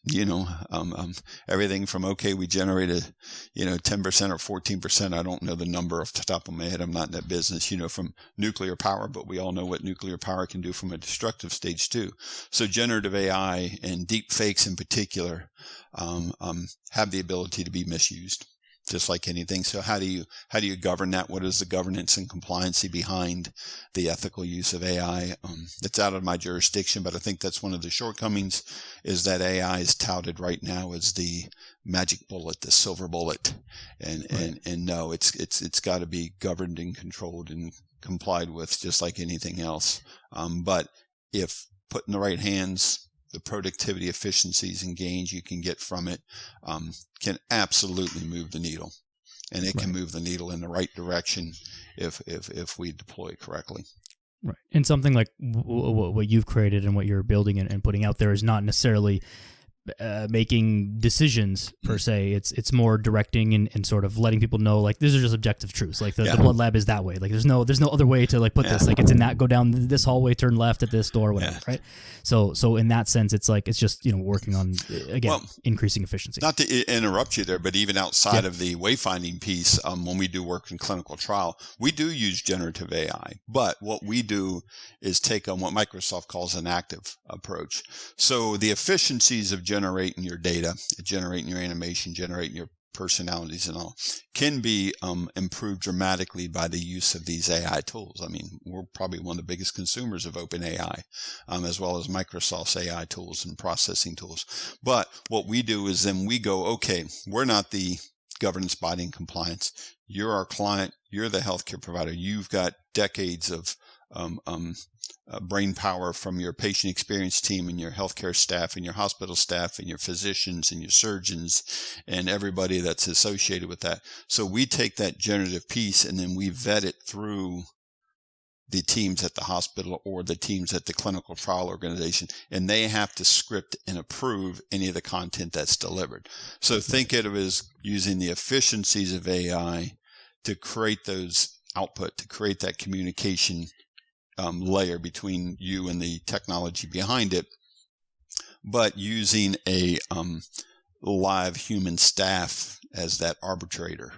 Everything from, we generated, 10% or 14%. I don't know the number off the top of my head. I'm not in that business, from nuclear power, but we all know what nuclear power can do from a destructive stage too. So generative AI and deep fakes in particular, have the ability to be misused, just like anything. So how do you govern that? What is the governance and compliancy behind the ethical use of AI? It's out of my jurisdiction, but I think that's one of the shortcomings, is that AI is touted right now as the magic bullet, the silver bullet. And no, it's got to be governed and controlled and complied with, just like anything else. But if put in the right hands, the productivity, efficiencies, and gains you can get from it can absolutely move the needle, and it can move the needle in the right direction if we deploy it correctly. Right, and something like what you've created and what you're building and putting out there is not necessarily making decisions per se. It's more directing and sort of letting people know, like, these are just objective truths. Like the blood lab is that way. Like there's no other way to like put this. Like it's in that, go down this hallway, turn left at this door, whatever. Right. So in that sense, it's like, it's just, working on, again, increasing efficiency. Not to interrupt you there, but even outside of the wayfinding piece, when we do work in clinical trial, we do use generative AI, but what we do is take on what Microsoft calls an active approach. So the efficiencies of generating your data, generating your animation, generating your personalities and all, can be improved dramatically by the use of these AI tools. I mean, we're probably one of the biggest consumers of OpenAI, as well as Microsoft's AI tools and processing tools. But what we do is then we go, okay, we're not the governance body and compliance. You're our client. You're the healthcare provider. You've got decades of brain power from your patient experience team and your healthcare staff and your hospital staff and your physicians and your surgeons and everybody that's associated with that. So we take that generative piece and then we vet it through the teams at the hospital or the teams at the clinical trial organization, and they have to script and approve any of the content that's delivered. So think of it as using the efficiencies of AI to create those output, to create that communication layer between you and the technology behind it, but using a live human staff as that arbitrator.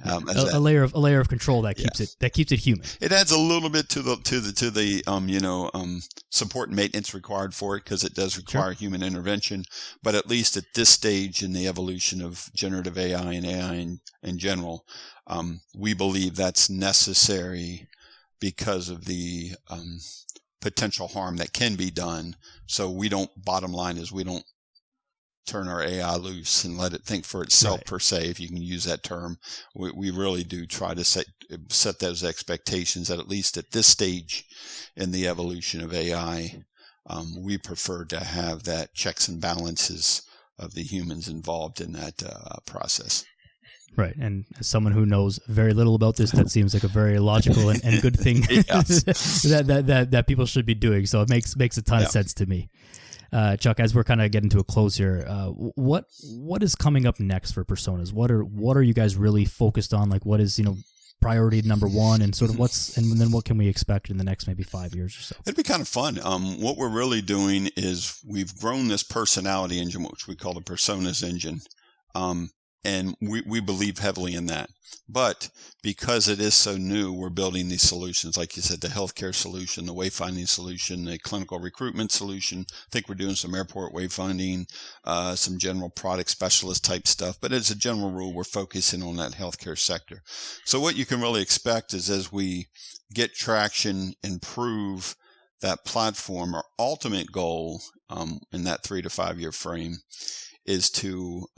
A layer of control that keeps it human. It adds a little bit to the support and maintenance required for it, because it does require human intervention. But at least at this stage in the evolution of generative AI and AI in general, we believe that's necessary because of the potential harm that can be done. So bottom line is we don't turn our AI loose and let it think for itself per se, if you can use that term. We really do try to set those expectations that at least at this stage in the evolution of AI, we prefer to have that checks and balances of the humans involved in that process. Right, and as someone who knows very little about this, that seems like a very logical and good thing that people should be doing. So it makes a ton of sense to me. Chuck, as we're kind of getting to a close here, what is coming up next for PRSONAS? What are you guys really focused on? Like, what is priority number one, and sort of and then what can we expect in the next maybe 5 years or so? It'd be kind of fun. What we're really doing is we've grown this personality engine, which we call the PRSONAS engine. And we believe heavily in that. But because it is so new, we're building these solutions. Like you said, the healthcare solution, the wayfinding solution, the clinical recruitment solution. I think we're doing some airport wayfinding, some general product specialist type stuff. But as a general rule, we're focusing on that healthcare sector. So what you can really expect is, as we get traction, improve that platform, our ultimate goal in that 3 to 5 year frame is to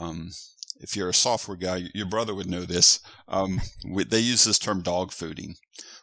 if you're a software guy, your brother would know this. They use this term dog fooding,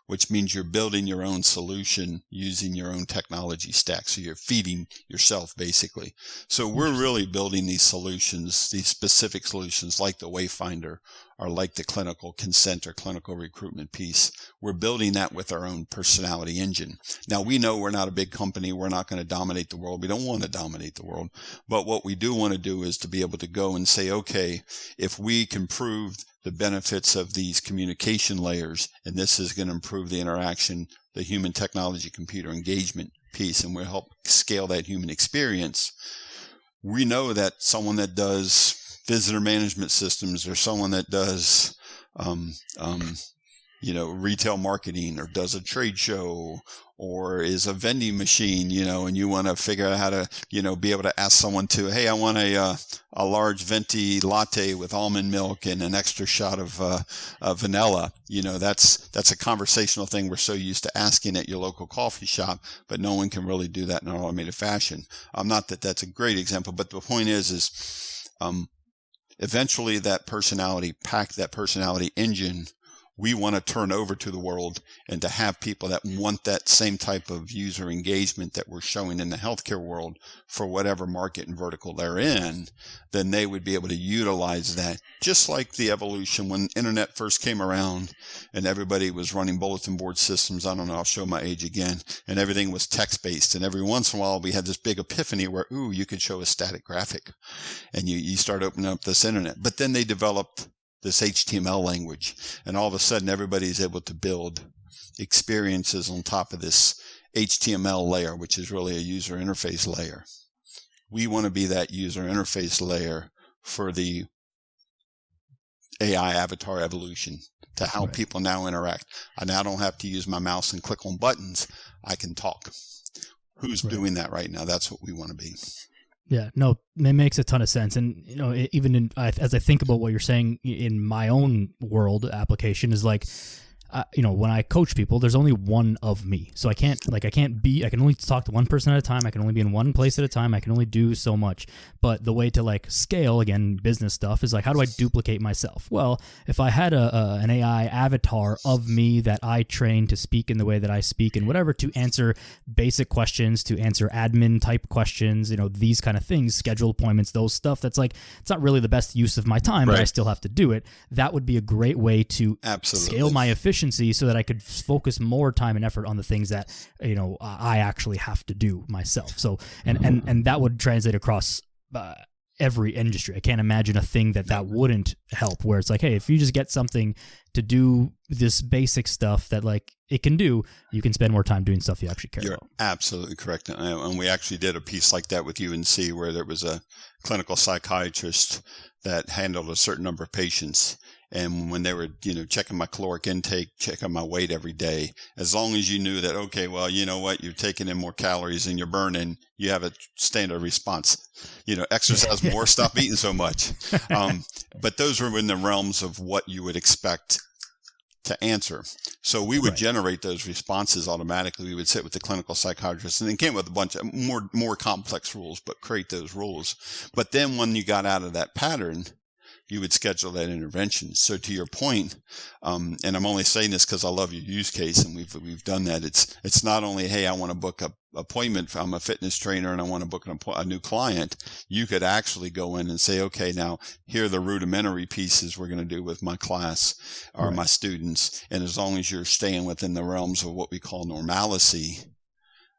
which means you're building your own solution using your own technology stack. So you're feeding yourself, basically. So we're really building these solutions, these specific solutions like the Wayfinder or like the clinical consent or clinical recruitment piece. We're building that with our own personality engine. Now, we know we're not a big company. We're not going to dominate the world. We don't want to dominate the world. But what we do want to do is to be able to go and say, okay, if we can prove the benefits of these communication layers, and this is going to improve the interaction, the human technology computer engagement piece, and we'll help scale that human experience. We know that someone that does visitor management systems or someone that does, retail marketing or does a trade show or is a vending machine, and you want to figure out how to, be able to ask someone to, hey, I want a large venti latte with almond milk and an extra shot of vanilla. That's a conversational thing we're so used to asking at your local coffee shop, but no one can really do that in an automated fashion. Not that that's a great example, but the point is eventually that personality pack, that personality engine, we want to turn over to the world and to have people that want that same type of user engagement that we're showing in the healthcare world for whatever market and vertical they're in, then they would be able to utilize that. Just like the evolution when internet first came around and everybody was running bulletin board systems. I don't know, I'll show my age again. And everything was text-based. And every once in a while we had this big epiphany where, you could show a static graphic. And you start opening up this internet. But then they developed this HTML language, and all of a sudden everybody's able to build experiences on top of this HTML layer, which is really a user interface layer. We want to be that user interface layer for the AI avatar evolution, to how people now interact. I now don't have to use my mouse and click on buttons. I can talk. Who's doing that right now? That's what we want to be. Yeah, no, it makes a ton of sense. And, even as I think about what you're saying in my own world application is like, when I coach people, there's only one of me. So I can only talk to one person at a time. I can only be in one place at a time. I can only do so much. But the way to scale, again, business stuff is how do I duplicate myself? Well, if I had an AI avatar of me that I train to speak in the way that I speak and whatever, to answer basic questions, to answer admin type questions, these kind of things, schedule appointments, those stuff, that's it's not really the best use of my time, but I still have to do it. That would be a great way to scale my efficiency so that I could focus more time and effort on the things that I actually have to do myself. So and that would translate across every industry. I can't imagine a thing that wouldn't help, where it's hey, if you just get something to do this basic stuff that it can do, you can spend more time doing stuff you actually care about. You're absolutely correct. And we actually did a piece like that with UNC where there was a clinical psychiatrist that handled a certain number of patients. And when they were, checking my caloric intake, checking my weight every day, as long as you knew that, okay, well, you know what, you're taking in more calories than you're burning, you have a standard response. Exercise more, stop eating so much. But those were in the realms of what you would expect to answer. So we would generate those responses automatically. We would sit with the clinical psychiatrist and then came with a bunch of more complex rules, but create those rules. But then when you got out of that pattern, you would schedule that intervention. So to your point, and I'm only saying this because I love your use case, and we've done that. It's not only, hey, I want to book a appointment. I'm a fitness trainer and I want to book a new client. You could actually go in and say, okay, now here are the rudimentary pieces we're going to do with my class or my students. And as long as you're staying within the realms of what we call normalcy,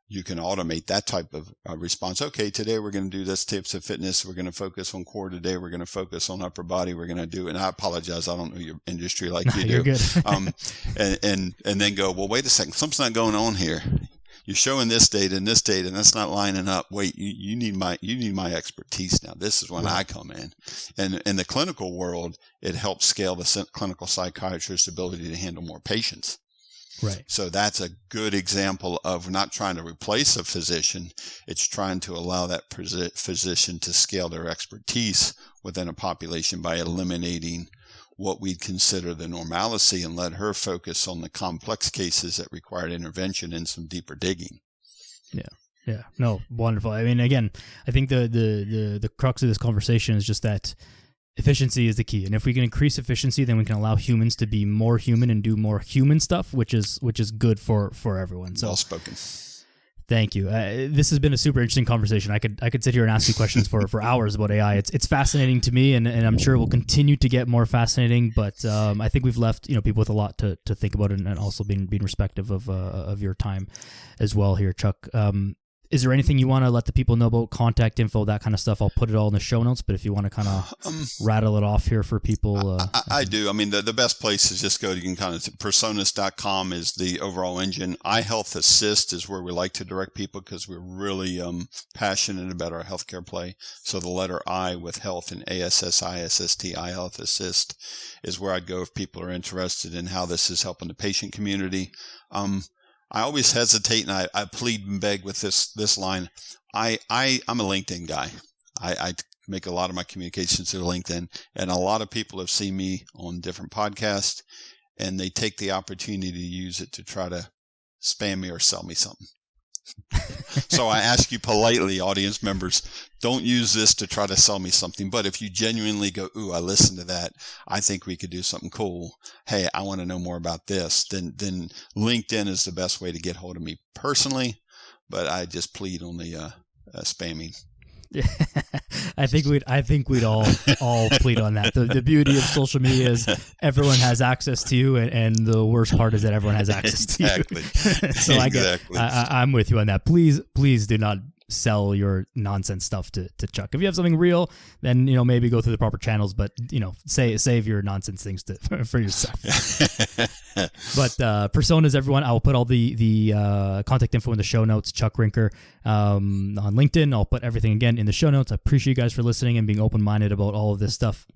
you can automate that type of response. Okay, today we're going to do this tips of fitness. We're going to focus on core today. We're going to focus on upper body. We're going to do, and I apologize, I don't know your industry like you do. You're good. and then go, well, wait a second, something's not going on here. You're showing this data and this data, and that's not lining up. Wait, you need my expertise now. This is when I come in. And in the clinical world, it helps scale the clinical psychiatrist's ability to handle more patients. Right. So that's a good example of not trying to replace a physician. It's trying to allow that physician to scale their expertise within a population by eliminating what we'd consider the normalcy and let her focus on the complex cases that required intervention and some deeper digging. Yeah. No, wonderful. I mean, again, I think the crux of this conversation is just that efficiency is the key. And if we can increase efficiency, then we can allow humans to be more human and do more human stuff, which is good for everyone. So well spoken. Thank you. This has been a super interesting conversation. I could sit here and ask you questions for hours about AI. It's fascinating to me, and I'm sure it will continue to get more fascinating. But I think we've left people with a lot to think about, and also being respectful of your time as well here, Chuck. Is there anything you want to let the people know about, contact info, that kind of stuff? I'll put it all in the show notes, but if you want to kind of rattle it off here for people. I do. I mean, the best place is just go to, you can kind of, PRSONAS.com is the overall engine. iHealth Assist is where we like to direct people because we're really passionate about our healthcare play. So the letter I with health and ASSISST, iHealth Assist, is where I'd go if people are interested in how this is helping the patient community. I always hesitate, and I plead and beg with this line. I'm a LinkedIn guy. I make a lot of my communications through LinkedIn, and a lot of people have seen me on different podcasts, and they take the opportunity to use it to try to spam me or sell me something. So I ask you politely, audience members, don't use this to try to sell me something. But if you genuinely go, ooh, I listened to that, I think we could do something cool. Hey, I want to know more about this. Then LinkedIn is the best way to get hold of me personally. But I just plead on the spamming. I think we'd all plead on that. The beauty of social media is everyone has access to you, and the worst part is that everyone has access to you. So I'm with you on that. Please do not sell your nonsense stuff to Chuck. If you have something real, then maybe go through the proper channels, but save your nonsense things for yourself. But PRSONAS, everyone, I will put all the contact info in the show notes. Chuck Rinker on LinkedIn. I'll put everything again in the show notes. I appreciate you guys for listening and being open-minded about all of this stuff.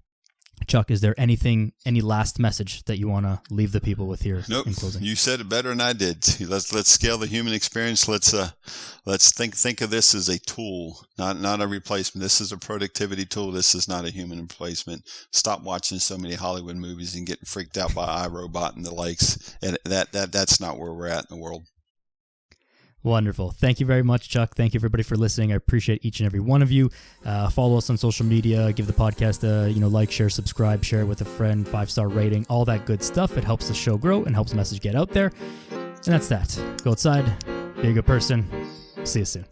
Chuck, is there any last message that you want to leave the people with here in closing? You said it better than I did. Let's scale the human experience. Let's think of this as a tool, not a replacement. This is a productivity tool. This is not a human replacement. Stop watching so many Hollywood movies and getting freaked out by iRobot and the likes. And that's not where we're at in the world. Wonderful. Thank you very much, Chuck. Thank you, everybody, for listening. I appreciate each and every one of you. Follow us on social media. Give the podcast a like, share, subscribe, share with a friend, 5-star rating, all that good stuff. It helps the show grow and helps the message get out there. And that's that. Go outside. Be a good person. See you soon.